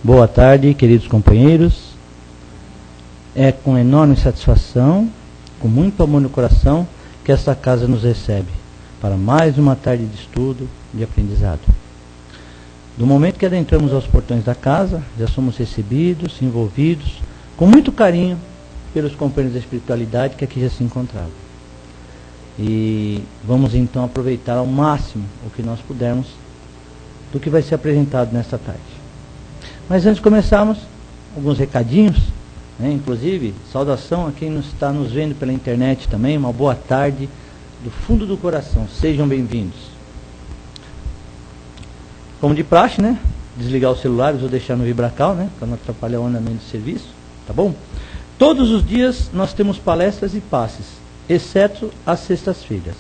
Boa tarde, queridos companheiros. É com enorme satisfação, com muito amor no coração, que esta casa nos recebe para mais uma tarde de estudo e aprendizado. Do momento que adentramos aos portões da casa, já somos recebidos, envolvidos, com muito carinho pelos companheiros da espiritualidade que aqui já se encontravam. E vamos então aproveitar ao máximo o que nós pudermos do que vai ser apresentado nesta tarde. Mas antes de começarmos, alguns recadinhos, né? Inclusive, saudação a quem está nos vendo pela internet também, uma boa tarde do fundo do coração, sejam bem-vindos. Como de praxe, né? Desligar os celulares ou deixar no vibracal, né? Para não atrapalhar o andamento do serviço, tá bom? Todos os dias nós temos palestras e passes, exceto às sextas-feiras.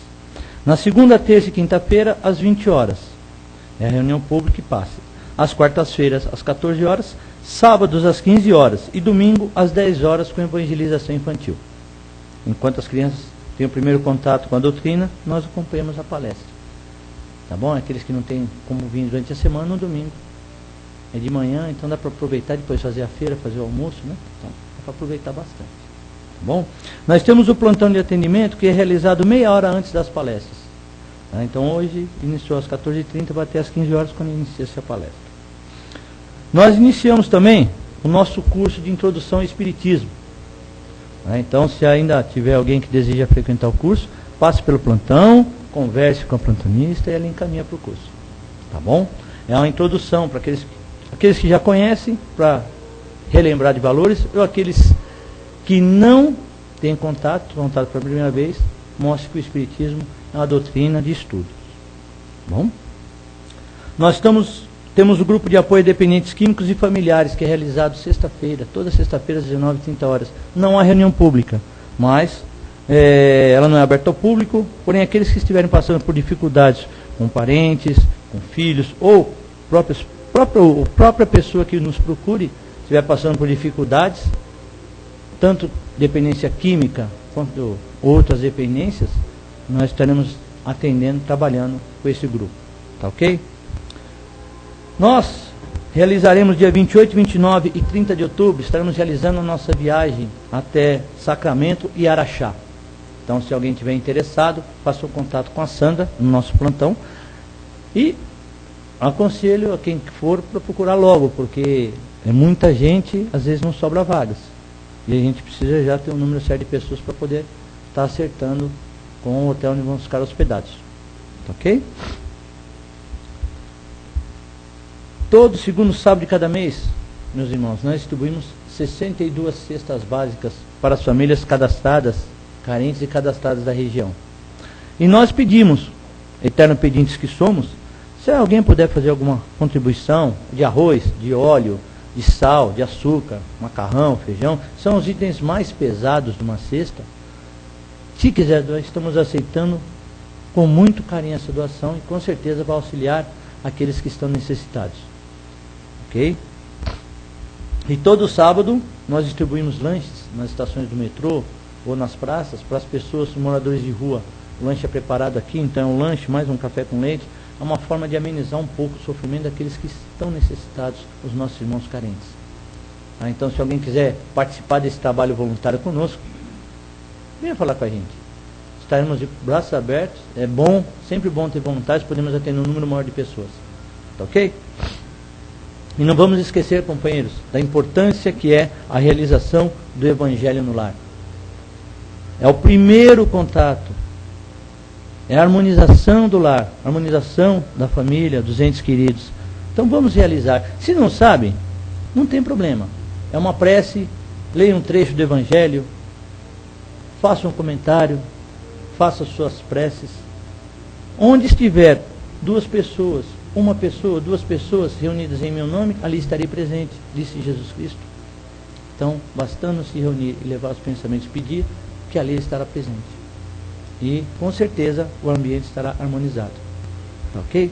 Na segunda, terça e quinta-feira, às 20 horas. É a reunião pública e passe. Às quartas-feiras, às 14 horas, sábados, às 15 horas e domingo, às 10 horas, com evangelização infantil. Enquanto as crianças têm o primeiro contato com a doutrina, nós acompanhamos a palestra. Tá bom? Aqueles que não têm como vir durante a semana, no domingo. É de manhã, então dá para aproveitar, depois fazer a feira, fazer o almoço, né? Então, dá para aproveitar bastante. Tá bom? Nós temos o plantão de atendimento, que é realizado meia hora antes das palestras. Tá? Então, hoje, iniciou às 14h30, vai até às 15 horas, quando inicia-se a palestra. Nós iniciamos também o nosso curso de introdução ao Espiritismo. Então, se ainda tiver alguém que deseja frequentar o curso, passe pelo plantão, converse com a plantonista e ela encaminha para o curso. Tá bom? É uma introdução para aqueles que já conhecem, para relembrar de valores, ou aqueles que não têm contato pela primeira vez, mostre que o Espiritismo é uma doutrina de estudos. Tá bom? Nós temos o grupo de apoio a dependentes químicos e familiares, que é realizado sexta-feira, toda sexta-feira às 19h30. Não há reunião pública, mas ela não é aberta ao público, porém aqueles que estiverem passando por dificuldades com parentes, com filhos, ou própria pessoa que nos procure, estiver passando por dificuldades, tanto dependência química quanto outras dependências, nós estaremos atendendo, trabalhando com esse grupo. Tá ok? Nós realizaremos dia 28, 29 e 30 de outubro, estaremos realizando a nossa viagem até Sacramento e Araxá. Então, se alguém tiver interessado, faça o contato com a Sandra, no nosso plantão. E aconselho a quem for para procurar logo, porque é muita gente, às vezes não sobra vagas. E a gente precisa já ter um número certo de pessoas para poder estar acertando com o hotel onde vamos ficar hospedados. Tá ok? Todo segundo sábado de cada mês, meus irmãos, nós distribuímos 62 cestas básicas para as famílias cadastradas, carentes e cadastradas da região. E nós pedimos, eterno pedintes que somos, se alguém puder fazer alguma contribuição de arroz, de óleo, de sal, de açúcar, macarrão, feijão, são os itens mais pesados de uma cesta. Se quiser doar, estamos aceitando com muito carinho essa doação e com certeza vai auxiliar aqueles que estão necessitados. Ok? E todo sábado nós distribuímos lanches nas estações do metrô ou nas praças para as pessoas, moradores de rua. O lanche é preparado aqui, então é um lanche mais um café com leite. É uma forma de amenizar um pouco o sofrimento daqueles que estão necessitados, os nossos irmãos carentes. Tá? Então, se alguém quiser participar desse trabalho voluntário conosco, venha falar com a gente. Estaremos de braços abertos. É bom, sempre bom ter voluntários, podemos atender um número maior de pessoas. Tá ok? E não vamos esquecer, companheiros, da importância que é a realização do Evangelho no lar. É o primeiro contato. É a harmonização do lar, a harmonização da família, dos entes queridos. Então vamos realizar. Se não sabem, não tem problema. É uma prece, leia um trecho do Evangelho, faça um comentário, faça suas preces. Onde estiver duas pessoas, uma pessoa, duas pessoas reunidas em meu nome, ali estarei presente, disse Jesus Cristo. Então, bastando se reunir e levar os pensamentos e pedir, que ali estará presente. E, com certeza, o ambiente estará harmonizado. Tá ok?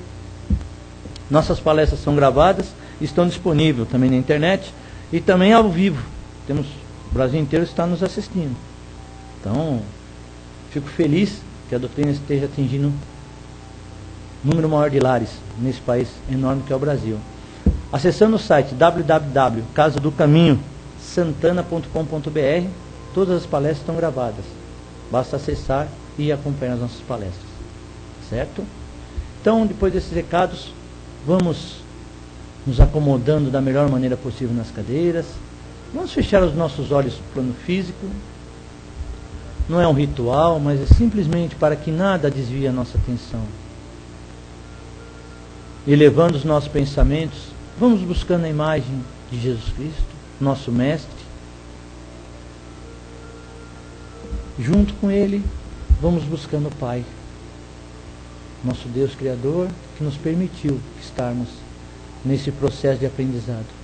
Nossas palestras são gravadas, estão disponíveis também na internet e também ao vivo. O Brasil inteiro está nos assistindo. Então, fico feliz que a doutrina esteja atingindo um número maior de lares nesse país enorme que é o Brasil. Acessando o site www.casadocaminhosantana.com.br, todas as palestras estão gravadas. Basta acessar e acompanhar as nossas palestras. Certo? Então, depois desses recados, vamos nos acomodando da melhor maneira possível nas cadeiras. Vamos fechar os nossos olhos para o plano físico. Não é um ritual, mas é simplesmente para que nada desvie a nossa atenção. Elevando os nossos pensamentos, vamos buscando a imagem de Jesus Cristo, nosso Mestre. Junto com Ele, vamos buscando o Pai, nosso Deus Criador, que nos permitiu estarmos nesse processo de aprendizado.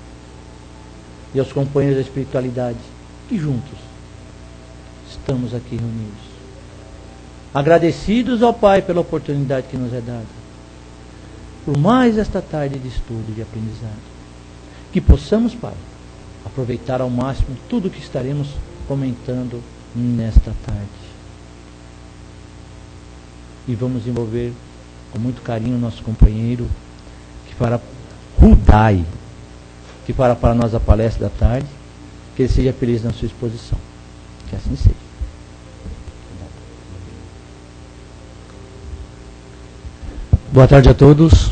E aos companheiros da espiritualidade, que juntos estamos aqui reunidos. Agradecidos ao Pai pela oportunidade que nos é dada, por mais esta tarde de estudo e de aprendizado. Que possamos, Pai, aproveitar ao máximo tudo o que estaremos comentando nesta tarde. E vamos envolver com muito carinho o nosso companheiro, que fará Rudai, que fará para nós a palestra da tarde. Que ele seja feliz na sua exposição. Que assim seja. Boa tarde a todos.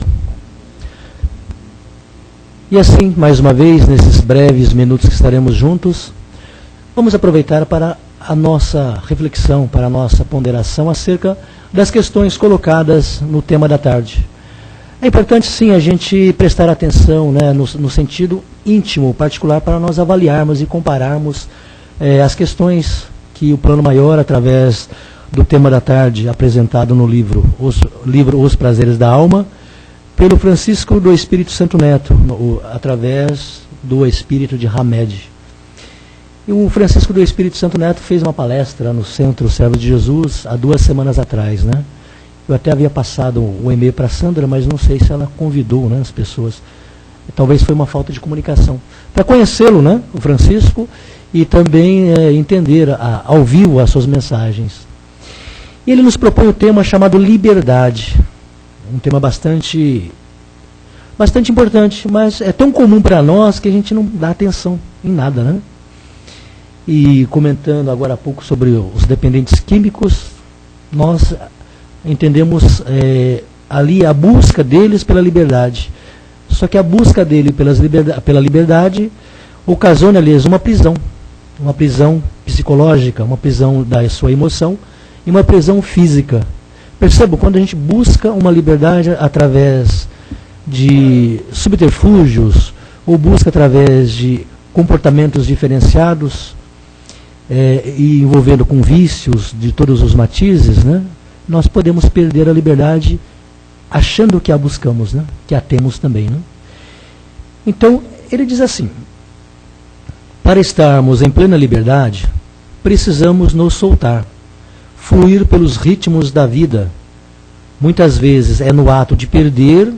E assim, mais uma vez, nesses breves minutos que estaremos juntos, vamos aproveitar para a nossa reflexão, para a nossa ponderação acerca das questões colocadas no tema da tarde. É importante, sim, a gente prestar atenção, né, no sentido íntimo, particular, para nós avaliarmos e compararmos as questões que o Plano Maior, através do tema da tarde, apresentado no livro Os Prazeres da Alma, pelo Francisco do Espírito Santo Neto, através do Espírito de Hamed. E o Francisco do Espírito Santo Neto fez uma palestra no Centro Servos de Jesus há 2 semanas atrás, né? Eu até havia passado o e-mail para a Sandra, mas não sei se ela convidou, né, as pessoas. Talvez foi uma falta de comunicação. Para conhecê-lo, né, o Francisco, e também entender ao vivo as suas mensagens. E ele nos propõe um tema chamado liberdade. Um tema bastante importante, mas é tão comum para nós que a gente não dá atenção em nada, né? E comentando agora há pouco sobre os dependentes químicos, nós entendemos ali a busca deles pela liberdade. Só que a busca dele pela liberdade ocasiona-lhes uma prisão psicológica, uma prisão da sua emoção e uma prisão física. Percebam, quando a gente busca uma liberdade através de subterfúgios ou busca através de comportamentos diferenciados e envolvendo com vícios de todos os matizes, né, nós podemos perder a liberdade achando que a buscamos, né, que a temos também. Né? Então, ele diz assim: para estarmos em plena liberdade, precisamos nos soltar, fluir pelos ritmos da vida. Muitas vezes é no ato de perder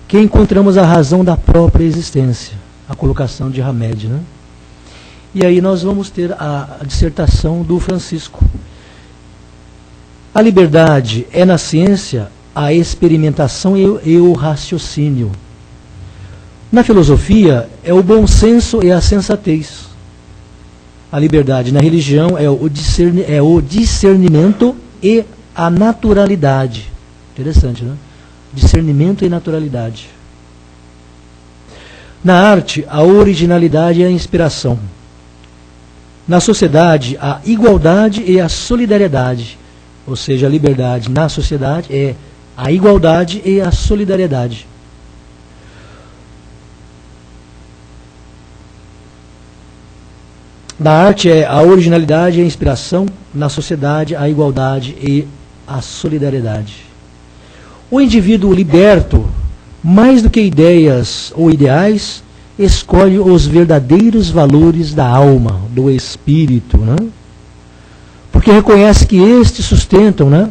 que encontramos a razão da própria existência. A colocação de Hamed, né? E aí nós vamos ter a dissertação do Francisco. A liberdade é na ciência a experimentação e o raciocínio. Na filosofia é o bom senso e a sensatez. A liberdade na religião é o discernimento e a naturalidade. Interessante, né? Discernimento e naturalidade. Na arte, a originalidade e a inspiração. Na sociedade, a igualdade e a solidariedade. Ou seja, a liberdade na sociedade é a igualdade e a solidariedade. Na arte é a originalidade e a inspiração, na sociedade a igualdade e a solidariedade. O indivíduo liberto, mais do que ideias ou ideais, escolhe os verdadeiros valores da alma, do espírito, né? Porque reconhece que estes sustentam, né,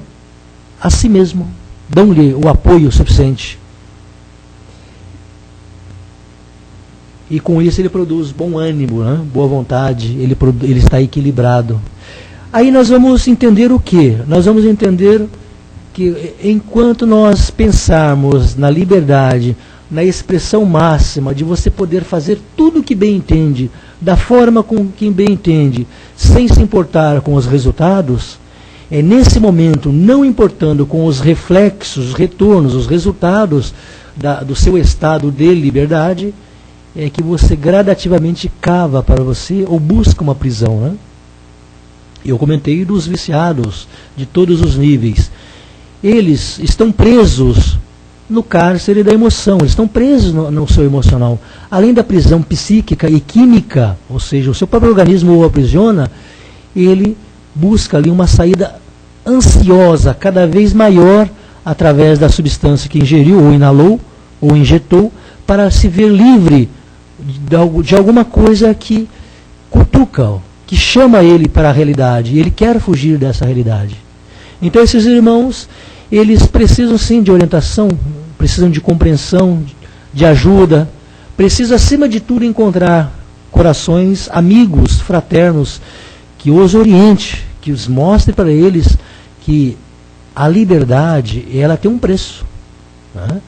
a si mesmo, dão-lhe o apoio suficiente. E com isso ele produz bom ânimo, né? Boa vontade, ele está equilibrado. Aí nós vamos entender o quê? Nós vamos entender que enquanto nós pensarmos na liberdade na expressão máxima de você poder fazer tudo o que bem entende, da forma com quem bem entende, sem se importar com os resultados, é nesse momento, não importando com os reflexos, os retornos, os resultados do seu estado de liberdade, é que você gradativamente cava para você ou busca uma prisão, né? Eu comentei dos viciados de todos os níveis. Eles estão presos no cárcere da emoção, eles estão presos no seu emocional. Além da prisão psíquica e química, ou seja, o seu próprio organismo o aprisiona, ele busca ali uma saída ansiosa, cada vez maior, através da substância que ingeriu, ou inalou, ou injetou, para se ver livre de alguma coisa que cutuca, que chama ele para a realidade, e ele quer fugir dessa realidade. Então esses irmãos, eles precisam sim de orientação, precisam de compreensão, de ajuda, precisam acima de tudo encontrar corações amigos, fraternos, que os oriente, que os mostre para eles que a liberdade, ela tem um preço, né?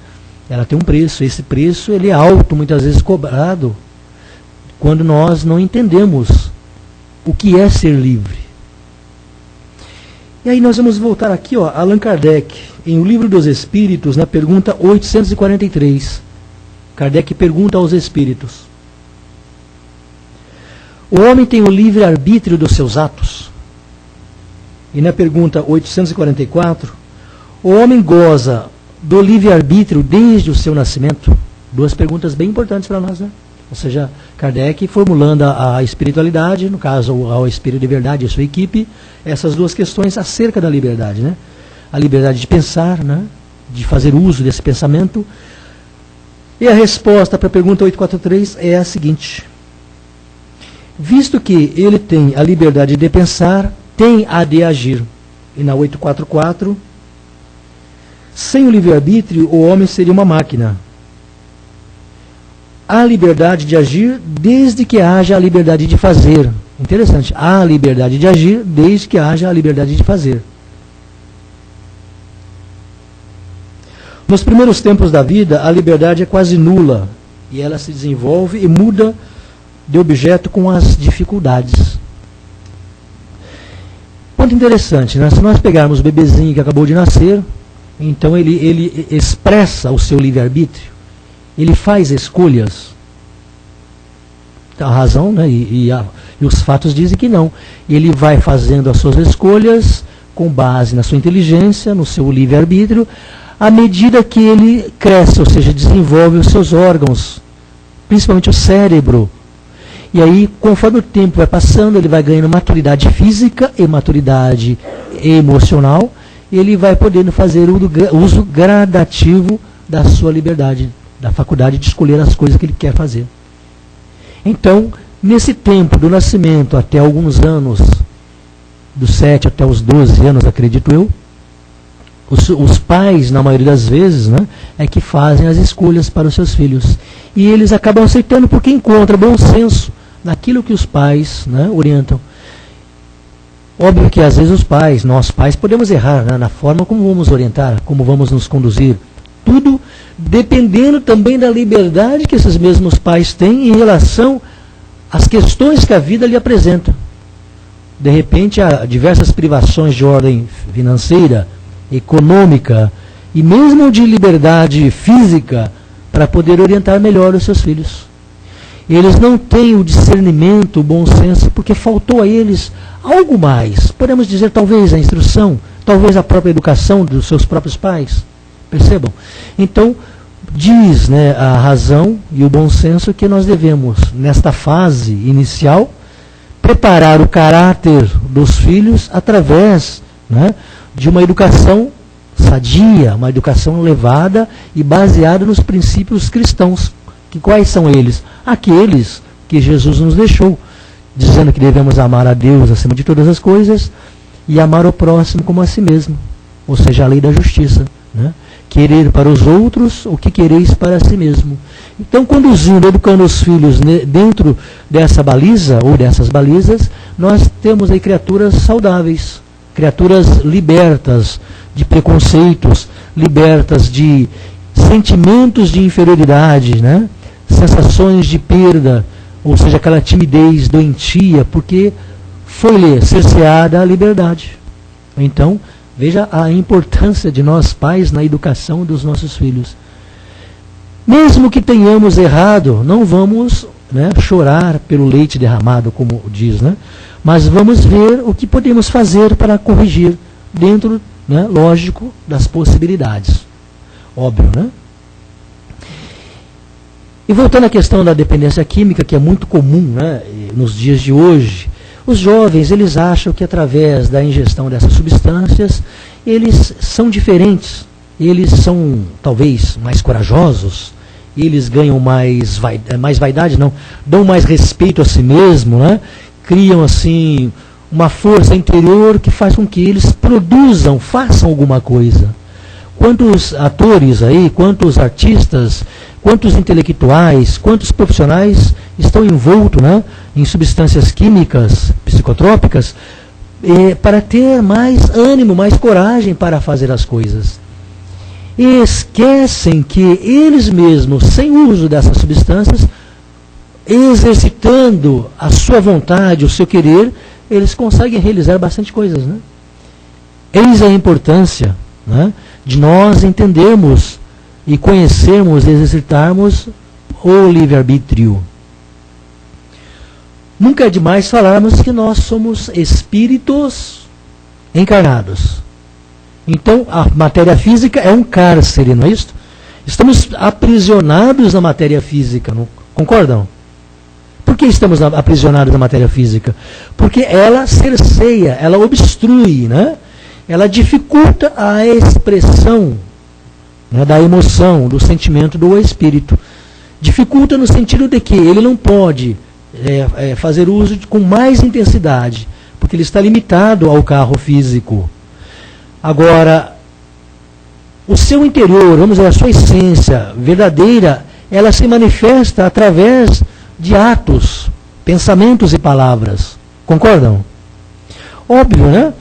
Ela tem um preço, esse preço ele é alto, muitas vezes cobrado, quando nós não entendemos o que é ser livre. E aí nós vamos voltar aqui, ó, Allan Kardec, em O Livro dos Espíritos, na pergunta 843. Kardec pergunta aos espíritos: o homem tem o livre-arbítrio dos seus atos? E na pergunta 844, o homem goza do livre-arbítrio desde o seu nascimento? Duas perguntas bem importantes para nós, né? Ou seja, Kardec formulando a espiritualidade, no caso ao Espírito de Verdade e a sua equipe, essas duas questões acerca da liberdade, né? A liberdade de pensar, né? De fazer uso desse pensamento. E a resposta para a pergunta 843 é a seguinte: visto que ele tem a liberdade de pensar, tem a de agir. E na 844, sem o livre-arbítrio, o homem seria uma máquina. Há liberdade de agir desde que haja a liberdade de fazer. Interessante. Há a liberdade de agir desde que haja a liberdade de fazer. Nos primeiros tempos da vida, a liberdade é quase nula. E ela se desenvolve e muda de objeto com as dificuldades. Ponto interessante, né? Se nós pegarmos o bebezinho que acabou de nascer, então ele expressa o seu livre-arbítrio. Ele faz escolhas. A razão, né, e os fatos dizem que não. Ele vai fazendo as suas escolhas com base na sua inteligência, no seu livre-arbítrio, à medida que ele cresce, ou seja, desenvolve os seus órgãos, principalmente o cérebro. E aí, conforme o tempo vai passando, ele vai ganhando maturidade física e maturidade emocional, e ele vai podendo fazer uso gradativo da sua liberdade, da faculdade de escolher as coisas que ele quer fazer. Então, nesse tempo do nascimento até alguns anos, dos 7 até os 12 anos, acredito eu, os pais, na maioria das vezes, né, é que fazem as escolhas para os seus filhos. E eles acabam aceitando porque encontram bom senso naquilo que os pais, né, orientam. Óbvio que às vezes os pais, nós pais, podemos errar, né, na forma como vamos orientar, como vamos nos conduzir. Tudo dependendo também da liberdade que esses mesmos pais têm em relação às questões que a vida lhe apresenta. De repente, há diversas privações de ordem financeira, econômica e mesmo de liberdade física para poder orientar melhor os seus filhos. Eles não têm o discernimento, o bom senso, porque faltou a eles algo mais. Podemos dizer, talvez, a instrução, talvez a própria educação dos seus próprios pais. Percebam? Então, diz, né, a razão e o bom senso que nós devemos, nesta fase inicial, preparar o caráter dos filhos através, né, de uma educação sadia, uma educação elevada e baseada nos princípios cristãos. Que quais são eles? Aqueles que Jesus nos deixou, dizendo que devemos amar a Deus acima de todas as coisas e amar o próximo como a si mesmo, ou seja, a lei da justiça, né? Querer para os outros o que quereis para si mesmo. Então, conduzindo, educando os filhos dentro dessa baliza, ou dessas balizas, nós temos aí criaturas saudáveis, criaturas libertas de preconceitos, libertas de sentimentos de inferioridade, né? Sensações de perda, ou seja, aquela timidez doentia, porque foi-lhe cerceada a liberdade. Então, veja a importância de nós pais na educação dos nossos filhos. Mesmo que tenhamos errado, não vamos, né, chorar pelo leite derramado, como diz, né? Mas vamos ver o que podemos fazer para corrigir, dentro, né, lógico, das possibilidades. Óbvio, né? E voltando à questão da dependência química, que é muito comum, né, nos dias de hoje, os jovens, eles acham que através da ingestão dessas substâncias, eles são diferentes, eles são talvez mais corajosos, eles ganham mais vaidade, não, dão mais respeito a si mesmo, né, criam assim uma força interior que faz com que eles produzam, façam alguma coisa. Quantos atores aí, quantos artistas, quantos intelectuais, quantos profissionais estão envoltos, né, em substâncias químicas, psicotrópicas, para ter mais ânimo, mais coragem para fazer as coisas. E esquecem que eles mesmos, sem uso dessas substâncias, exercitando a sua vontade, o seu querer, eles conseguem realizar bastante coisas, né? Eis a importância, né, de nós entendermos e conhecermos e exercitarmos o livre-arbítrio. Nunca é demais falarmos que nós somos espíritos encarnados. Então, a matéria física é um cárcere, não é isso? Estamos aprisionados na matéria física, não concordam? Por que estamos aprisionados na matéria física? Porque ela cerceia, ela obstrui, né? Ela dificulta a expressão, né, da emoção, do sentimento do espírito. Dificulta no sentido de que ele não pode fazer uso com mais intensidade, porque ele está limitado ao carro físico. Agora, o seu interior, vamos dizer, a sua essência verdadeira, ela se manifesta através de atos, pensamentos e palavras. Concordam? Óbvio, né?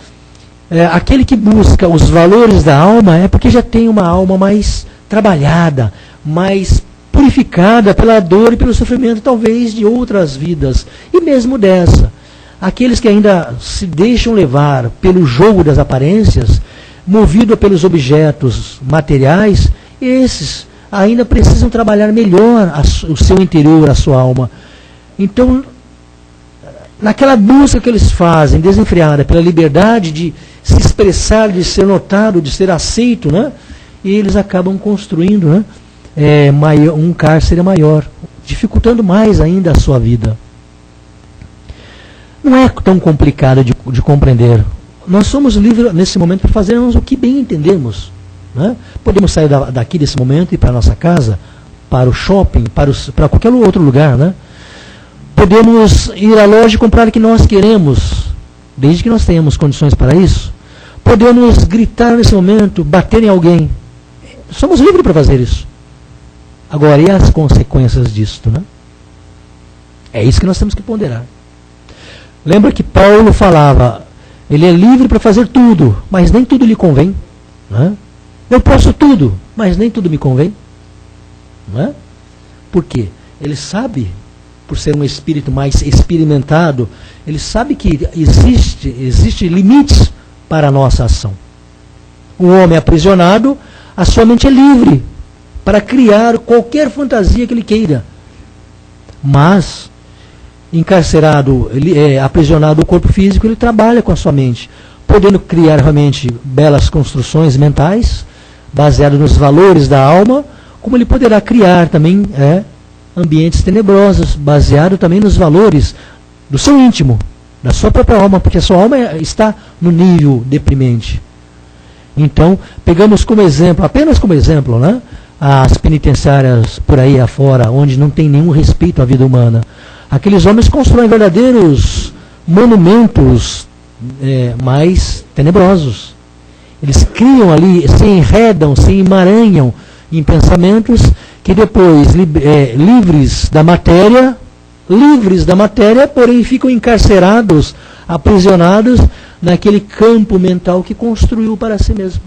Aquele que busca os valores da alma é porque já tem uma alma mais trabalhada, mais purificada pela dor e pelo sofrimento, talvez, de outras vidas, e mesmo dessa. Aqueles que ainda se deixam levar pelo jogo das aparências, movido pelos objetos materiais, esses ainda precisam trabalhar melhor o seu interior, a sua alma. Então, naquela busca que eles fazem, desenfreada pela liberdade de se expressar, de ser notado, de ser aceito, né? E eles acabam construindo, né, um cárcere maior, dificultando mais ainda a sua vida. Não é tão complicado de compreender. Nós somos livres nesse momento para fazermos o que bem entendemos, né? Podemos sair daqui desse momento e ir para a nossa casa, para o shopping, para qualquer outro lugar, né? Podemos ir à loja e comprar o que nós queremos, desde que nós tenhamos condições para isso. Podemos gritar nesse momento, bater em alguém. Somos livres para fazer isso. Agora, e as consequências disto, né? É isso que nós temos que ponderar. Lembra que Paulo falava, ele é livre para fazer tudo, mas nem tudo lhe convém, né? Eu posso tudo, mas nem tudo me convém, né? Por quê? Ele sabe, por ser um espírito mais experimentado, ele sabe que existe limites para a nossa ação. O homem aprisionado, a sua mente é livre para criar qualquer fantasia que ele queira. Mas, encarcerado, aprisionado ao corpo físico, ele trabalha com a sua mente, podendo criar realmente belas construções mentais, baseadas nos valores da alma, como ele poderá criar também ambientes tenebrosos, baseado também nos valores do seu íntimo, da sua própria alma, porque a sua alma está no nível deprimente. Então, pegamos como exemplo, apenas como exemplo, né, as penitenciárias por aí afora, onde não tem nenhum respeito à vida humana. Aqueles homens constroem verdadeiros monumentos mais tenebrosos. Eles criam ali, se enredam, se emaranham em pensamentos que depois, livres da matéria, porém ficam encarcerados, aprisionados naquele campo mental que construiu para si mesmo.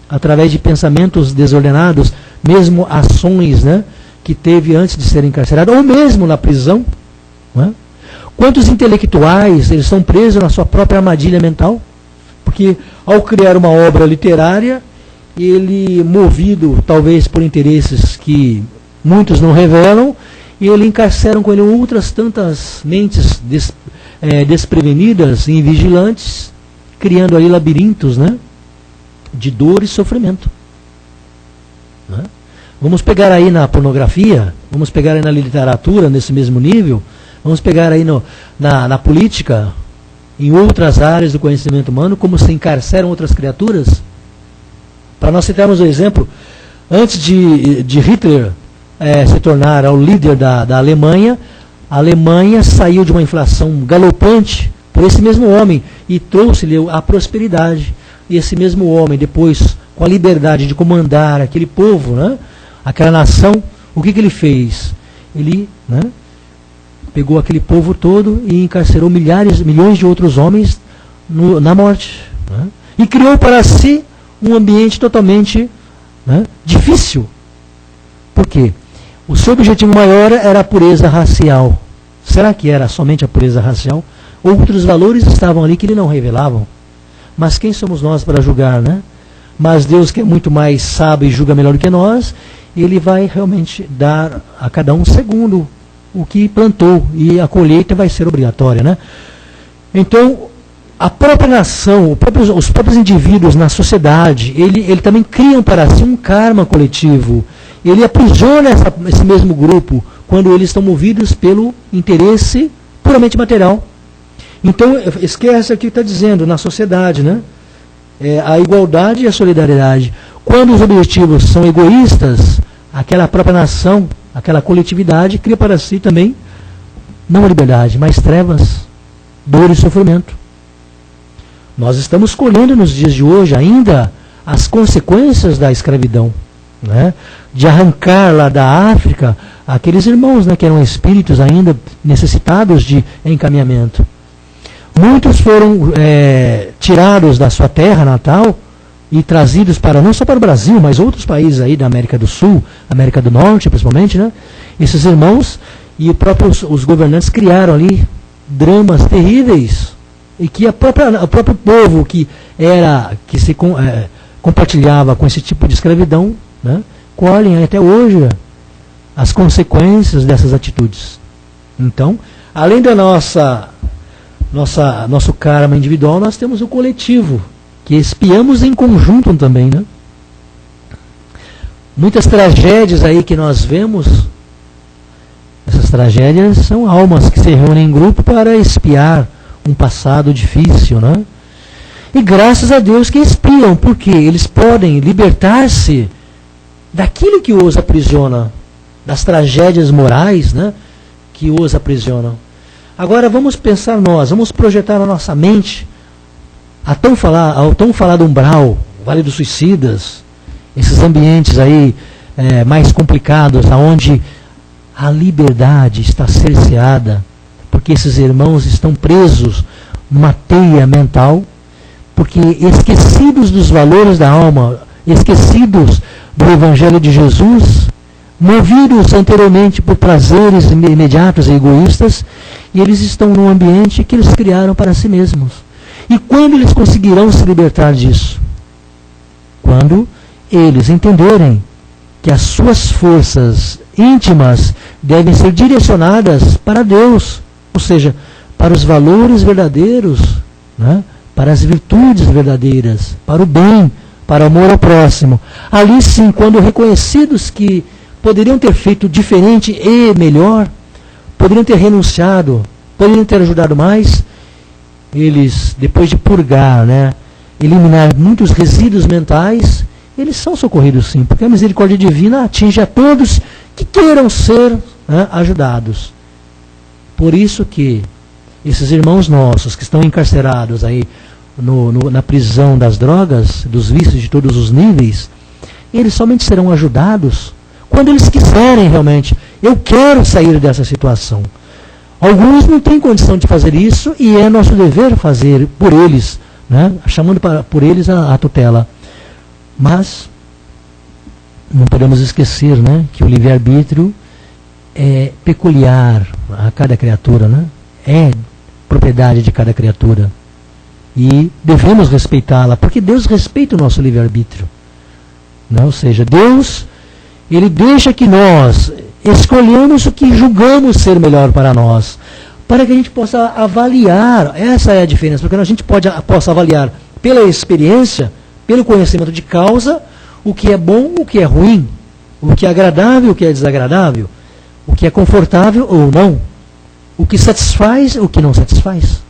Através de pensamentos desordenados, mesmo ações, né, que teve antes de ser encarcerado, ou mesmo na prisão. Né? Quantos intelectuais eles são presos na sua própria armadilha mental? Porque ao criar uma obra literária, ele, movido talvez por interesses que muitos não revelam, ele encarceram com ele outras tantas mentes desprevenidas e invigilantes, criando ali labirintos, né, de dor e sofrimento. Né? Vamos pegar aí na pornografia, vamos pegar aí na literatura, nesse mesmo nível, vamos pegar aí na política, em outras áreas do conhecimento humano, como se encarceram outras criaturas. Para nós citarmos o exemplo, antes de Hitler se tornar o líder da Alemanha, a Alemanha saiu de uma inflação galopante por esse mesmo homem e trouxe-lhe a prosperidade. E esse mesmo homem, depois, com a liberdade de comandar aquele povo, né, aquela nação, o que ele fez? Ele, né, pegou aquele povo todo e encarcerou milhões de outros homens na morte. Né, e criou para si um ambiente totalmente, né, difícil. Por quê? O seu objetivo maior era a pureza racial. Será que era somente a pureza racial? Outros valores estavam ali que ele não revelavam. Mas quem somos nós para julgar, né? Mas Deus, que é muito mais sábio e julga melhor do que nós, Ele vai realmente dar a cada um segundo o que plantou, e a colheita vai ser obrigatória, né? Então, a própria nação, os próprios indivíduos na sociedade, ele também criam para si um karma coletivo. Ele aprisiona esse mesmo grupo quando eles estão movidos pelo interesse puramente material. Então, esquece o que está dizendo na sociedade, né? A igualdade e a solidariedade. Quando os objetivos são egoístas, aquela própria nação, aquela coletividade, cria para si também, não a liberdade, mas trevas, dor e sofrimento. Nós estamos colhendo nos dias de hoje ainda as consequências da escravidão, né? De arrancar lá da África aqueles irmãos, né, que eram espíritos ainda necessitados de encaminhamento. Muitos foram tirados da sua terra natal e trazidos para, não só para o Brasil, mas outros países aí da América do Sul, América do Norte principalmente, né? Esses irmãos e os governantes criaram ali dramas terríveis, e que o próprio povo que se compartilhava com esse tipo de escravidão, né, colhem até hoje as consequências dessas atitudes. Então, além da nosso karma individual, nós temos o coletivo, que expiamos em conjunto também, né? Muitas tragédias aí que nós vemos, essas tragédias são almas que se reúnem em grupo para expiar um passado difícil, né? E graças a Deus que expiam, porque eles podem libertar-se daquilo que os aprisiona, das tragédias morais, né, que os aprisionam. Agora vamos pensar vamos projetar na nossa mente ao tão falado umbral, Vale dos Suicidas, esses ambientes aí mais complicados, onde a liberdade está cerceada, porque esses irmãos estão presos numa teia mental, porque esquecidos dos valores da alma, esquecidos do Evangelho de Jesus, movidos anteriormente por prazeres imediatos e egoístas, e eles estão num ambiente que eles criaram para si mesmos. E quando eles conseguirão se libertar disso? Quando eles entenderem que as suas forças íntimas devem ser direcionadas para Deus, ou seja, para os valores verdadeiros, né? Para as virtudes verdadeiras, para o bem, para o amor ao próximo. Ali sim, quando reconhecidos que poderiam ter feito diferente e melhor, poderiam ter renunciado, poderiam ter ajudado mais, eles, depois de purgar, né, eliminar muitos resíduos mentais, eles são socorridos sim, porque a misericórdia divina atinge a todos que queiram ser, né, ajudados. Por isso que esses irmãos nossos que estão encarcerados aí na prisão das drogas, dos vícios de todos os níveis, eles somente serão ajudados quando eles quiserem realmente. Eu quero sair dessa situação. Alguns não têm condição de fazer isso e é nosso dever fazer por eles, né? Chamando por eles a tutela. Mas não podemos esquecer, né, que o livre-arbítrio é peculiar a cada criatura, né? É propriedade de cada criatura. E devemos respeitá-la, porque Deus respeita o nosso livre-arbítrio. Né? Ou seja, Deus, Ele deixa que nós escolhamos o que julgamos ser melhor para nós, para que a gente possa avaliar. Essa é a diferença, porque a gente possa avaliar pela experiência, pelo conhecimento de causa, o que é bom, o que é ruim, o que é agradável, o que é desagradável, o que é confortável ou não, o que satisfaz, o que não satisfaz.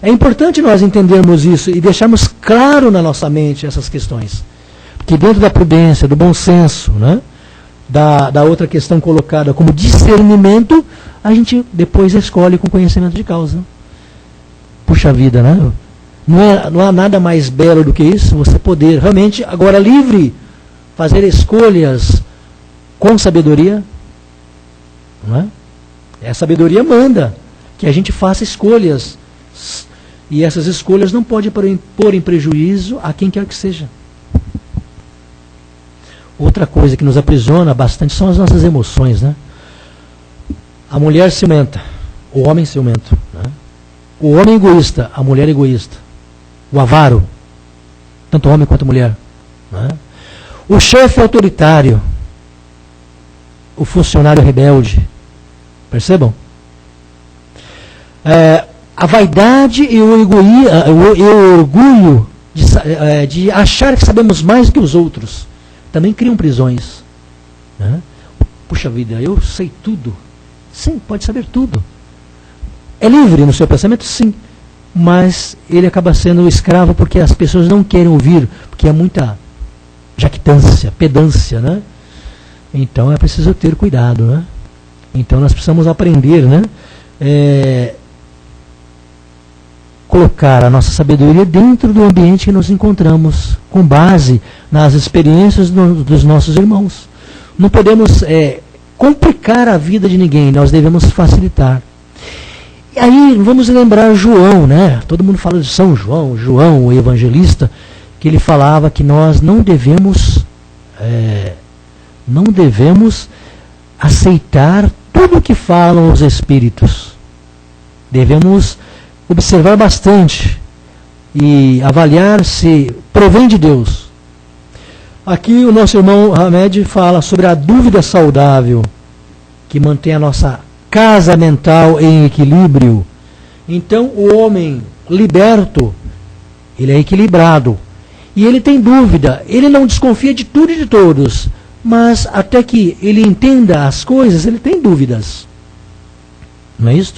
É importante nós entendermos isso e deixarmos claro na nossa mente essas questões. Porque dentro da prudência, do bom senso, né, da outra questão colocada como discernimento, a gente depois escolhe com conhecimento de causa. Puxa vida, né? Não há nada mais belo do que isso, você poder realmente, agora livre, fazer escolhas com sabedoria. Não é? A sabedoria manda que a gente faça escolhas. E essas escolhas não podem pôr em prejuízo a quem quer que seja. Outra coisa que nos aprisiona bastante são as nossas emoções, né? A mulher ciumenta, o homem ciumento, né? O homem egoísta, a mulher egoísta, o avaro, tanto homem quanto mulher, né? O chefe autoritário, o funcionário rebelde, percebam? A vaidade e o orgulho de achar que sabemos mais do que os outros também criam prisões. Né? Puxa vida, eu sei tudo. Sim, pode saber tudo. É livre no seu pensamento? Sim. Mas ele acaba sendo escravo porque as pessoas não querem ouvir, porque é muita jactância, pedância, né? Então é preciso ter cuidado, né? Então nós precisamos aprender, né? Colocar a nossa sabedoria dentro do ambiente que nos encontramos, com base nas experiências dos nossos irmãos. Não podemos complicar a vida de ninguém, nós devemos facilitar. E aí vamos lembrar João, né? Todo mundo fala de São João, João, o evangelista, que ele falava que nós não devemos aceitar tudo o que falam os espíritos. Devemos observar bastante e avaliar se provém de Deus. Aqui o nosso irmão Hamed fala sobre a dúvida saudável, que mantém a nossa casa mental em equilíbrio. Então o homem liberto, ele é equilibrado. E ele tem dúvida, ele não desconfia de tudo e de todos, mas até que ele entenda as coisas, ele tem dúvidas. Não é isso?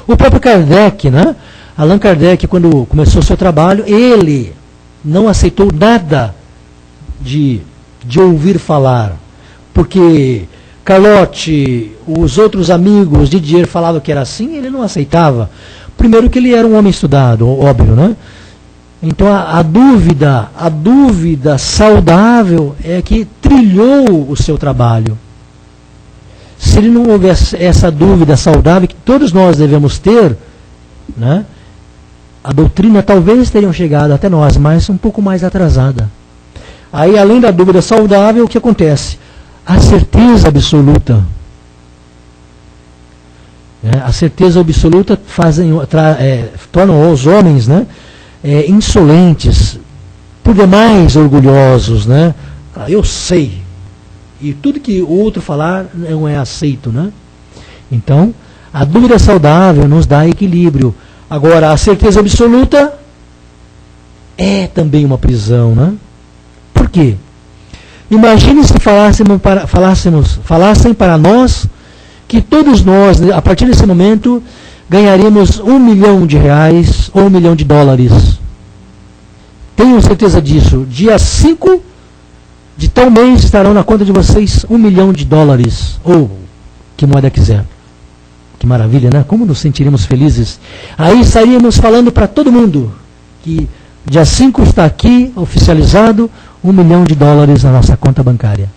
O próprio Kardec, né? Allan Kardec, quando começou o seu trabalho, ele não aceitou nada de ouvir falar, porque Carlotti, os outros amigos, Didier falavam que era assim, ele não aceitava. Primeiro que ele era um homem estudado, óbvio, né? Então a dúvida saudável é que trilhou o seu trabalho. Se ele não houvesse essa dúvida saudável que todos nós devemos ter, né, a doutrina talvez teria chegado até nós, mas um pouco mais atrasada. Aí, além da dúvida saudável, o que acontece? A certeza absoluta. A certeza absoluta torna os homens, né, insolentes, por demais orgulhosos. Né? Eu sei. E tudo que o outro falar não é aceito, né? Então, a dúvida saudável nos dá equilíbrio. Agora, a certeza absoluta é também uma prisão, né? Por quê? Imagine se falassem para nós que todos nós, a partir desse momento, ganharíamos R$1 milhão ou $1 milhão. Tenham certeza disso. Dia 5 de tal mês estarão na conta de vocês $1 milhão, ou que moeda quiser. Que maravilha, né? Como nos sentiríamos felizes. Aí estaríamos falando para todo mundo que dia 5 está aqui, oficializado, $1 milhão na nossa conta bancária.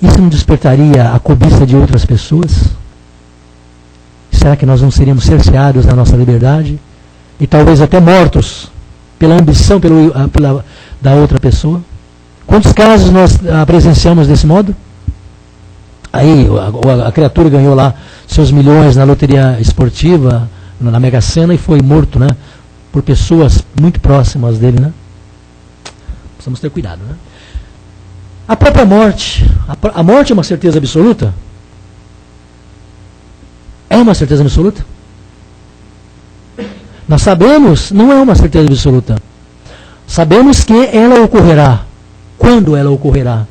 Isso não despertaria a cobiça de outras pessoas? Será que nós não seríamos cerceados na nossa liberdade? E talvez até mortos pela ambição da outra pessoa? Quantos casos nós presenciamos desse modo? Aí a criatura ganhou lá seus milhões na loteria esportiva, na Mega Sena, e foi morto, né? Por pessoas muito próximas dele, né? Precisamos ter cuidado, né? A própria morte. A morte é uma certeza absoluta? É uma certeza absoluta? Nós sabemos, não é uma certeza absoluta. Sabemos que ela ocorrerá. Quando ela ocorrerá?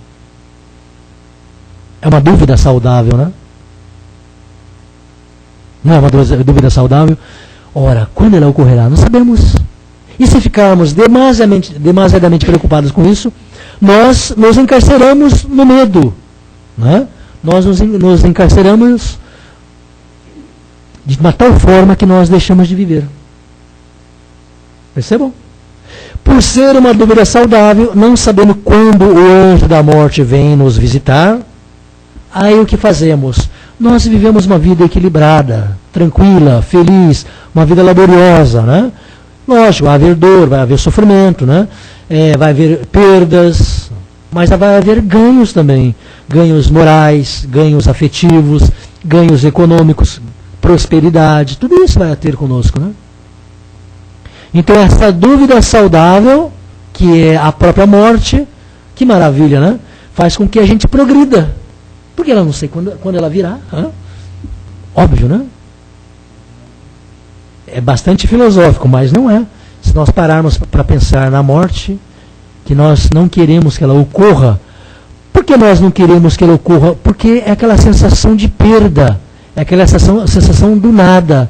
É uma dúvida saudável, né? Não é uma dúvida saudável? Ora, quando ela ocorrerá? Não sabemos. E se ficarmos demasiadamente preocupados com isso, nós nos encarceramos no medo. Né? Nós nos encarceramos de uma tal forma que nós deixamos de viver. Percebam? Por ser uma dúvida saudável, não sabendo quando o anjo da morte vem nos visitar, aí o que fazemos? Nós vivemos uma vida equilibrada, tranquila, feliz, uma vida laboriosa, né? Lógico, vai haver dor, vai haver sofrimento, né? Vai haver perdas, mas vai haver ganhos também. Ganhos morais, ganhos afetivos, ganhos econômicos, prosperidade, tudo isso vai ter conosco, né? Então essa dúvida saudável, que é a própria morte, que maravilha, né? Faz com que a gente progrida. Porque ela não sei quando ela virá. Hein? Óbvio, né? É bastante filosófico, mas não é. Se nós pararmos para pensar na morte, que nós não queremos que ela ocorra. Por que nós não queremos que ela ocorra? Porque é aquela sensação de perda, é aquela sensação do nada,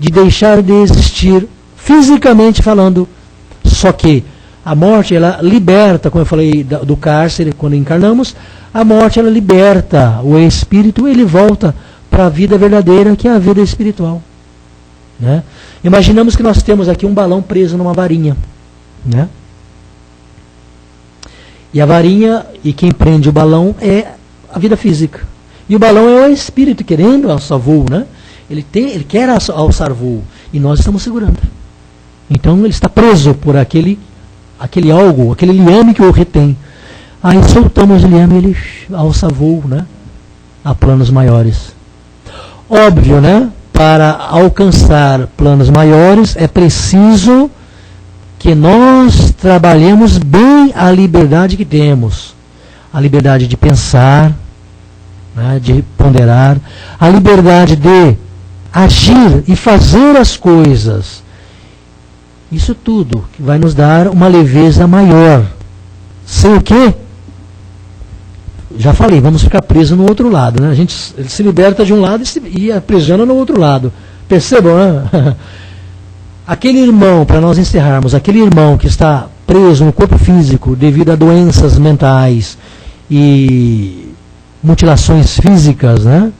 de deixar de existir, fisicamente falando. Só que a morte, ela liberta, como eu falei do cárcere, quando encarnamos, a morte, ela liberta o espírito, ele volta para a vida verdadeira, que é a vida espiritual. Né? Imaginamos que nós temos aqui um balão preso numa varinha. Né? E a varinha, e quem prende o balão é a vida física. E o balão é o espírito querendo alçar voo. Né? Ele quer alçar voo. E nós estamos segurando. Então ele está preso por aquele algo, aquele liame que o retém. Aí soltamos o liame e ele alça voo, né? A planos maiores. Óbvio, né? Para alcançar planos maiores é preciso que nós trabalhemos bem a liberdade que temos. A liberdade de pensar, né? De ponderar, a liberdade de agir e fazer as coisas. Isso tudo que vai nos dar uma leveza maior. Sem o quê? Já falei, vamos ficar presos no outro lado. Né? A gente se liberta de um lado e aprisiona no outro lado. Percebam, né? Aquele irmão, para nós encerrarmos, aquele irmão que está preso no corpo físico devido a doenças mentais e mutilações físicas, né?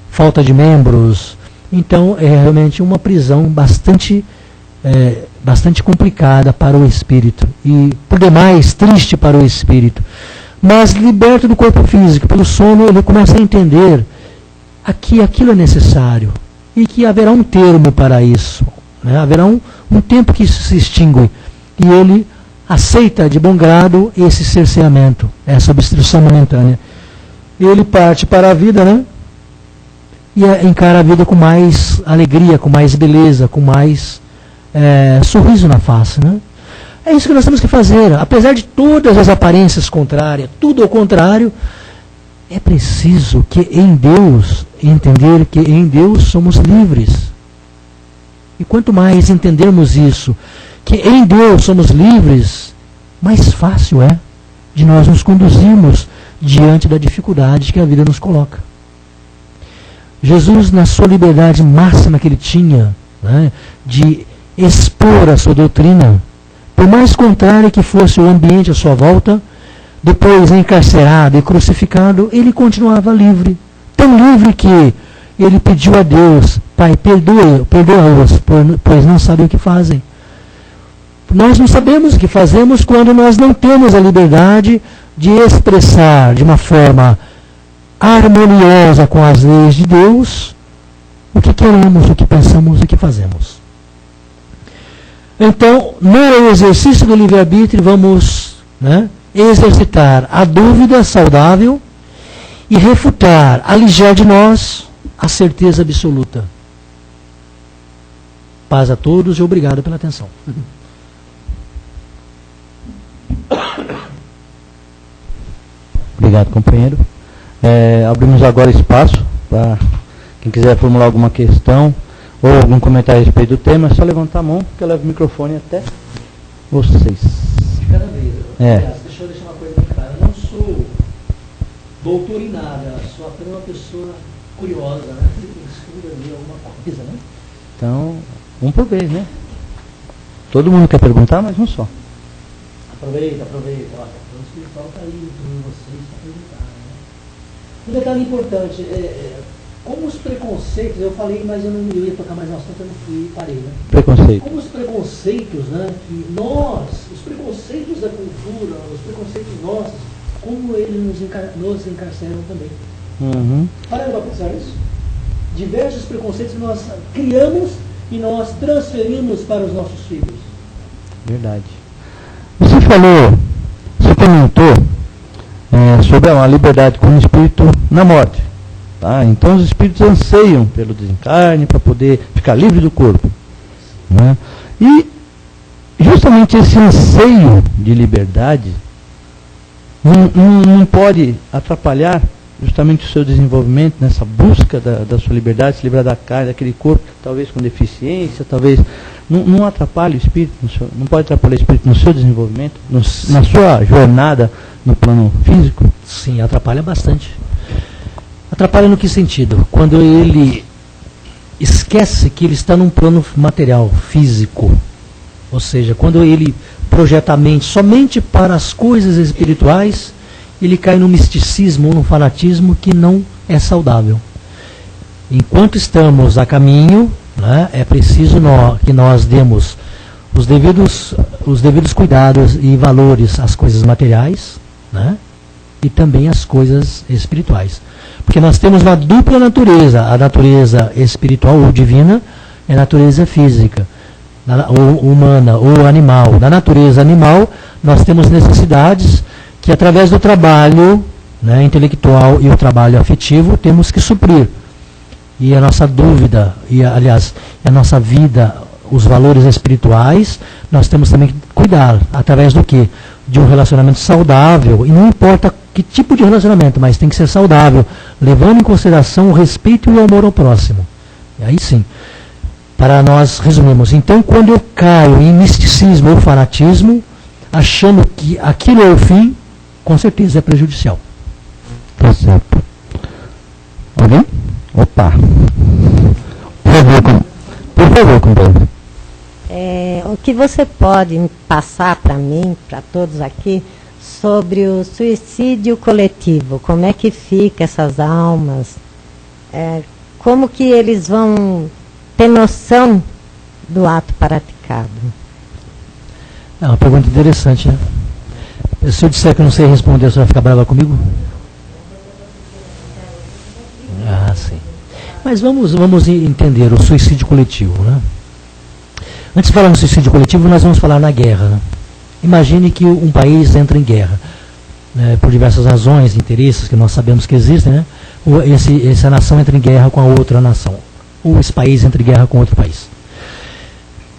Falta de membros. Então, é realmente uma prisão bastante complicada para o espírito e, por demais, triste para o espírito. Mas, liberto do corpo físico, pelo sono, ele começa a entender que aquilo é necessário e que haverá um termo para isso. Né? Haverá um tempo que isso se extingue. E ele aceita de bom grado esse cerceamento, essa obstrução momentânea. Ele parte para a vida, né? E encara a vida com mais alegria, com mais beleza, com mais sorriso na face, né? É isso que nós temos que fazer. Apesar de todas as aparências contrárias, tudo ao contrário, é preciso que em Deus, entender que em Deus somos livres. E quanto mais entendermos isso, que em Deus somos livres, mais fácil é de nós nos conduzirmos diante da dificuldade que a vida nos coloca. Jesus, na sua liberdade máxima que ele tinha, né, de expor a sua doutrina, por mais contrário que fosse o ambiente à sua volta, depois encarcerado e crucificado, ele continuava livre. Tão livre que ele pediu a Deus: Pai, perdoa-os, pois não sabem o que fazem. Nós não sabemos o que fazemos quando nós não temos a liberdade de expressar de uma forma harmoniosa com as leis de Deus o que queremos, o que pensamos e o que fazemos. Então, no exercício do livre-arbítrio, vamos, né, exercitar a dúvida saudável e refutar, alijar de nós a certeza absoluta. Paz a todos e obrigado pela atenção. Obrigado, companheiro. Abrimos agora espaço para quem quiser formular alguma questão ou algum comentário a respeito do tema, é só levantar a mão que eu levo o microfone até vocês. Cada vez. Deixa eu deixar uma coisa bem clara. Eu não sou doutor em nada, sou apenas uma pessoa curiosa, né? Que estuda ali alguma coisa, né? Então, um por vez, né? Todo mundo quer perguntar, mas um só. Aproveita. Olha, o espiritual está aí entre vocês para perguntar, né? Um detalhe importante, como os preconceitos, eu falei, mas eu não ia tocar mais no assunto, eu não fui e parei, né? Preconceito. Como os preconceitos, né, que nós, os preconceitos da cultura, os preconceitos nossos, como eles nos encarceram também. Uhum. Para para pensar isso? Diversos preconceitos que nós criamos e nós transferimos para os nossos filhos. Verdade. Você comentou sobre a liberdade com o espírito na morte. Tá? Então os espíritos anseiam pelo desencarne para poder ficar livre do corpo. Né? E justamente esse anseio de liberdade não pode atrapalhar justamente o seu desenvolvimento nessa busca da sua liberdade, se livrar da carne, daquele corpo, talvez com deficiência, talvez não atrapalhe o espírito, não pode atrapalhar o espírito no seu desenvolvimento, na sua jornada no plano físico? Sim, atrapalha bastante. Atrapalha no que sentido? Quando ele esquece que ele está num plano material, físico. Ou seja, quando ele projeta a mente somente para as coisas espirituais, ele cai no misticismo ou no fanatismo que não é saudável. Enquanto estamos a caminho, né, é preciso que nós demos os devidos cuidados e valores às coisas materiais, né, e também às coisas espirituais. Porque nós temos uma dupla natureza, a natureza espiritual ou divina e a natureza física, ou humana ou animal. Na natureza animal, nós temos necessidades que através do trabalho, né, intelectual e o trabalho afetivo temos que suprir. E a nossa dúvida, aliás, a nossa vida, os valores espirituais, nós temos também que cuidar. Através do quê? De um relacionamento saudável. E não importa que tipo de relacionamento, mas tem que ser saudável, levando em consideração o respeito e o amor ao próximo. E aí sim, para nós resumirmos. Então, quando eu caio em misticismo ou fanatismo, achando que aquilo é o fim, com certeza é prejudicial. Tá certo. Alguém? Opa. Por favor, companheiro. O que você pode passar para mim, para todos aqui, sobre o suicídio coletivo? Como é que fica essas almas? Como que eles vão ter noção do ato praticado? É uma pergunta interessante, né? Se eu disser que eu não sei responder, você vai ficar brava comigo? Ah, sim. Mas vamos entender o suicídio coletivo, né? Antes de falar no suicídio coletivo, nós vamos falar na guerra. Né? Imagine que um país entra em guerra, né, por diversas razões, interesses que nós sabemos que existem, né? Essa nação entra em guerra com a outra nação, ou esse país entra em guerra com outro país.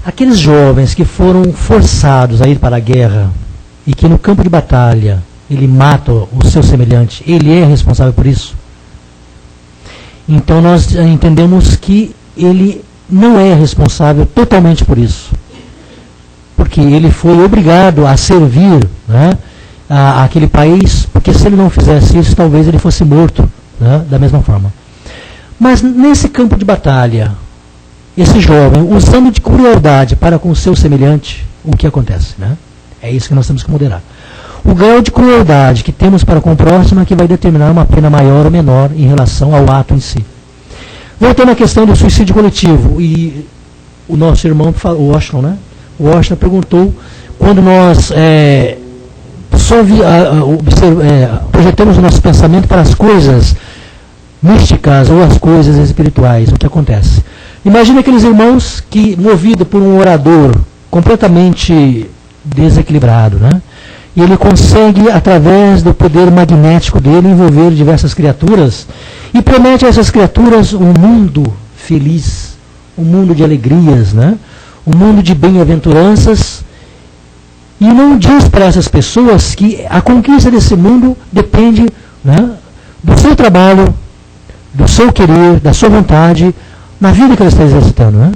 Aqueles jovens que foram forçados a ir para a guerra e que no campo de batalha ele mata o seu semelhante, ele é responsável por isso? Então nós entendemos que ele não é responsável totalmente por isso. Porque ele foi obrigado a servir, né, àquele país, porque se ele não fizesse isso, talvez ele fosse morto, né, da mesma forma. Mas nesse campo de batalha, esse jovem, usando de crueldade para com o seu semelhante, o que acontece? Né? É isso que nós temos que moderar. O grau de crueldade que temos para com o próximo é que vai determinar uma pena maior ou menor em relação ao ato em si. Voltando à questão do suicídio coletivo, e o nosso irmão, o Washington, né? O Washington perguntou, quando nós projetamos o nosso pensamento para as coisas místicas ou as coisas espirituais, o que acontece? Imagina aqueles irmãos que, movido por um orador completamente desequilibrado, né? ele consegue, através do poder magnético dele, envolver diversas criaturas e promete a essas criaturas um mundo feliz, um mundo de alegrias, né? Um mundo de bem-aventuranças. E não diz para essas pessoas que a conquista desse mundo depende, né, do seu trabalho, do seu querer, da sua vontade, na vida que ela está exercitando. Né?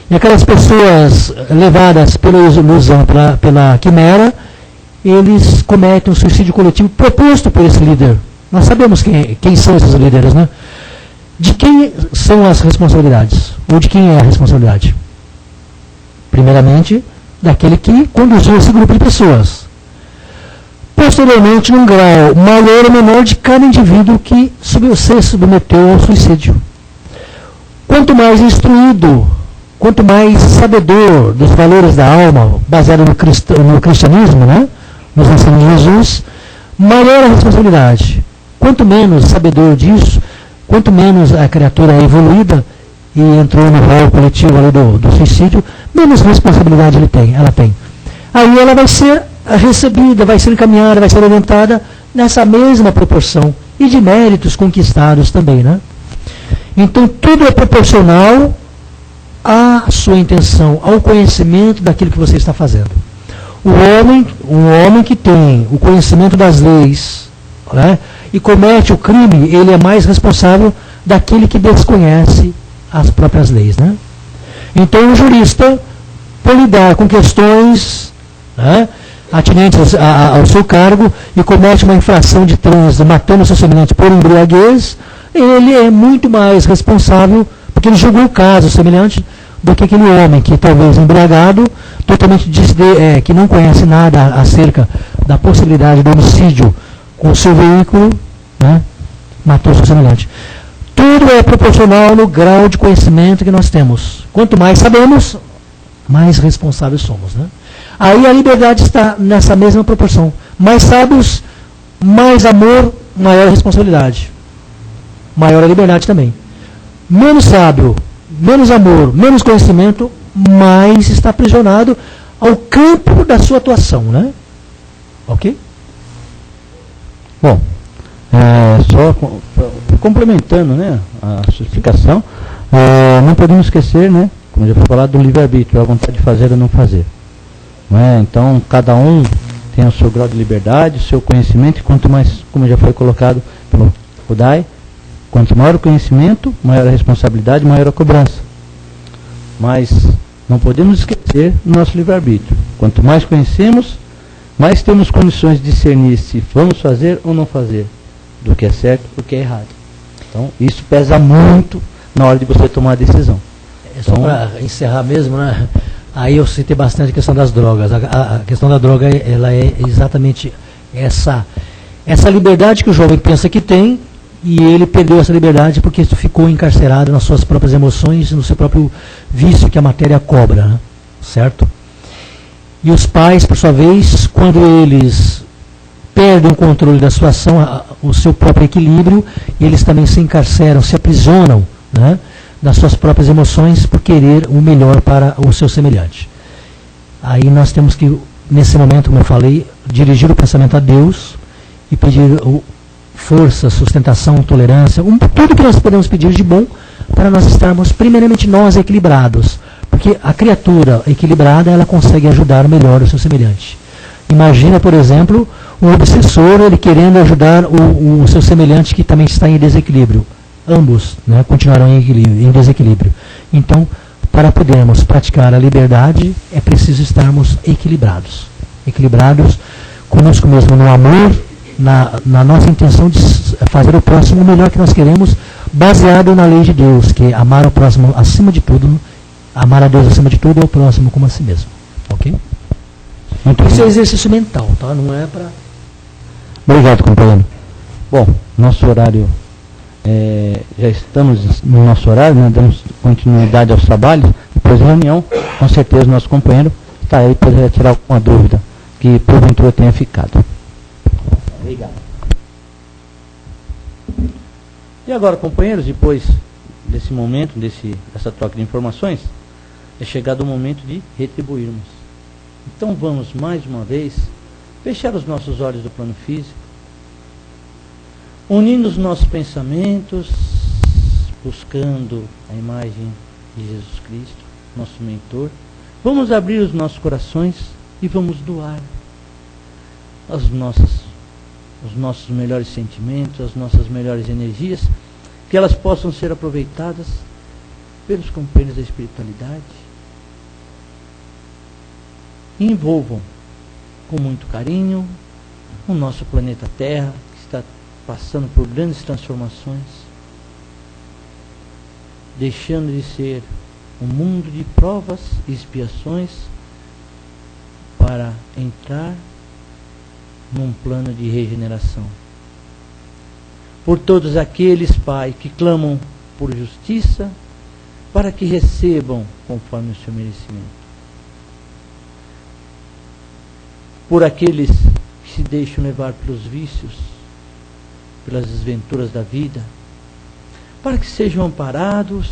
E aquelas pessoas levadas pela ilusão, pela quimera, eles cometem um suicídio coletivo proposto por esse líder. Nós sabemos quem são esses líderes, né? De quem são as responsabilidades? Ou de quem é a responsabilidade? Primeiramente, daquele que conduziu esse grupo de pessoas. Posteriormente, num grau maior ou menor de cada indivíduo que se submeteu ao suicídio. Quanto mais instruído, quanto mais sabedor dos valores da alma, baseado no cristianismo, né? Nos ensinos de Jesus, maior a responsabilidade. Quanto menos sabedor disso, quanto menos a criatura é evoluída e entrou no rol coletivo ali do suicídio, menos responsabilidade ela tem. Aí ela vai ser recebida, vai ser encaminhada, vai ser orientada nessa mesma proporção e de méritos conquistados também, né? Então tudo é proporcional à sua intenção, ao conhecimento daquilo que você está fazendo. Um homem que tem o conhecimento das leis, né, e comete o crime, ele é mais responsável daquele que desconhece as próprias leis, né? Então o jurista, por lidar com questões, né, atinentes ao seu cargo e comete uma infração de trânsito, matando seu semelhante por embriaguez, ele é muito mais responsável, porque ele julgou o caso semelhante, do que aquele homem que talvez embriagado, totalmente que não conhece nada acerca da possibilidade do homicídio com o seu veículo, né, matou seu semelhante. Tudo é proporcional no grau de conhecimento que nós temos. Quanto mais sabemos, mais responsáveis somos. Né? Aí a liberdade está nessa mesma proporção. Mais sábios, mais amor, maior responsabilidade. Maior a liberdade também. Menos sábio, menos amor, menos conhecimento, mais está aprisionado ao campo da sua atuação. Né? Ok? Bom, só complementando, né, a sua explicação, não podemos esquecer, né, como já foi falado, do livre-arbítrio, a vontade de fazer ou não fazer. Não é? Então, cada um tem o seu grau de liberdade, o seu conhecimento, e quanto mais, como já foi colocado pelo Kodai, quanto maior o conhecimento, maior a responsabilidade, maior a cobrança. Mas não podemos esquecer do nosso livre-arbítrio. Quanto mais conhecemos, mais temos condições de discernir se vamos fazer ou não fazer, do que é certo e do que é errado. Então, isso pesa muito na hora de você tomar a decisão. Só para encerrar mesmo, né? Aí eu citei bastante a questão das drogas. A questão da droga, ela é exatamente essa liberdade que o jovem pensa que tem, e ele perdeu essa liberdade porque ficou encarcerado nas suas próprias emoções, no seu próprio vício que a matéria cobra, né? Certo? E os pais, por sua vez, quando eles perdem o controle da situação, o seu próprio equilíbrio, eles também se encarceram, se aprisionam, né, das suas próprias emoções por querer o melhor para o seu semelhante. Aí nós temos que, nesse momento, como eu falei, dirigir o pensamento a Deus e pedir força, sustentação, tolerância, tudo que nós podemos pedir de bom para nós estarmos, primeiramente, nós equilibrados. Porque a criatura equilibrada, ela consegue ajudar melhor o seu semelhante. Imagina, por exemplo, um obsessor, ele querendo ajudar o seu semelhante que também está em desequilíbrio. Ambos, né, continuarão em desequilíbrio. Então, para podermos praticar a liberdade, é preciso estarmos equilibrados. Equilibrados conosco mesmo no amor, na nossa intenção de fazer o próximo o melhor que nós queremos, baseado na lei de Deus, que é amar o próximo acima de tudo, amar a Deus acima de tudo e ao próximo como a si mesmo. Ok? Isso é exercício mental, tá? Não é para... Obrigado, companheiro. Bom, nosso horário, já estamos no nosso horário, né? Damos continuidade aos trabalhos, depois da reunião, com certeza o nosso companheiro está aí para retirar alguma dúvida que porventura tenha ficado. Obrigado. E agora, companheiros, depois desse momento, dessa troca de informações, é chegado o momento de retribuirmos. Então vamos mais uma vez fechar os nossos olhos do plano físico, unindo os nossos pensamentos, buscando a imagem de Jesus Cristo, nosso mentor. Vamos abrir os nossos corações e vamos doar os nossos melhores sentimentos, as nossas melhores energias, que elas possam ser aproveitadas pelos companheiros da espiritualidade. E envolvam com muito carinho o nosso planeta Terra, que está passando por grandes transformações, deixando de ser um mundo de provas e expiações para entrar num plano de regeneração. Por todos aqueles, Pai, que clamam por justiça, para que recebam conforme o seu merecimento. Por aqueles que se deixam levar pelos vícios, pelas desventuras da vida, para que sejam amparados,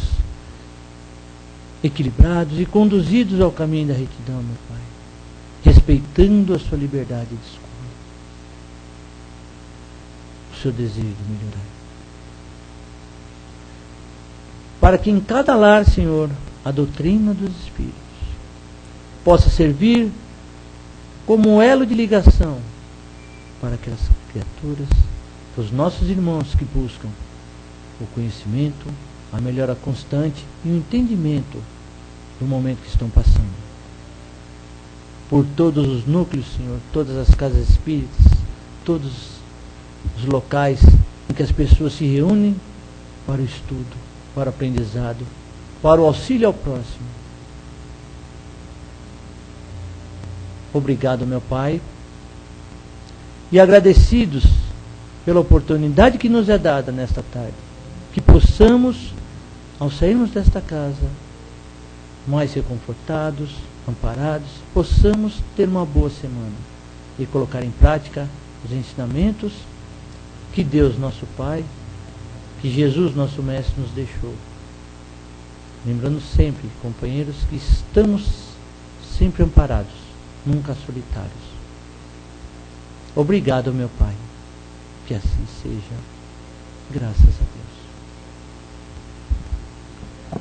equilibrados e conduzidos ao caminho da retidão, meu Pai, respeitando a sua liberdade de escolha, o seu desejo de melhorar. Para que em cada lar, Senhor, a doutrina dos Espíritos possa servir como um elo de ligação para aquelas criaturas, para os nossos irmãos que buscam o conhecimento, a melhora constante e o entendimento do momento que estão passando. Por todos os núcleos, Senhor, todas as casas espíritas, todos os locais em que as pessoas se reúnem para o estudo, para o aprendizado, para o auxílio ao próximo. Obrigado, meu Pai, e agradecidos pela oportunidade que nos é dada nesta tarde, que possamos, ao sairmos desta casa, mais reconfortados, amparados, possamos ter uma boa semana e colocar em prática os ensinamentos que Deus, nosso Pai, que Jesus, nosso Mestre, nos deixou. Lembrando sempre, companheiros, que estamos sempre amparados, nunca solitários. Obrigado, meu Pai. Que assim seja. Graças a Deus.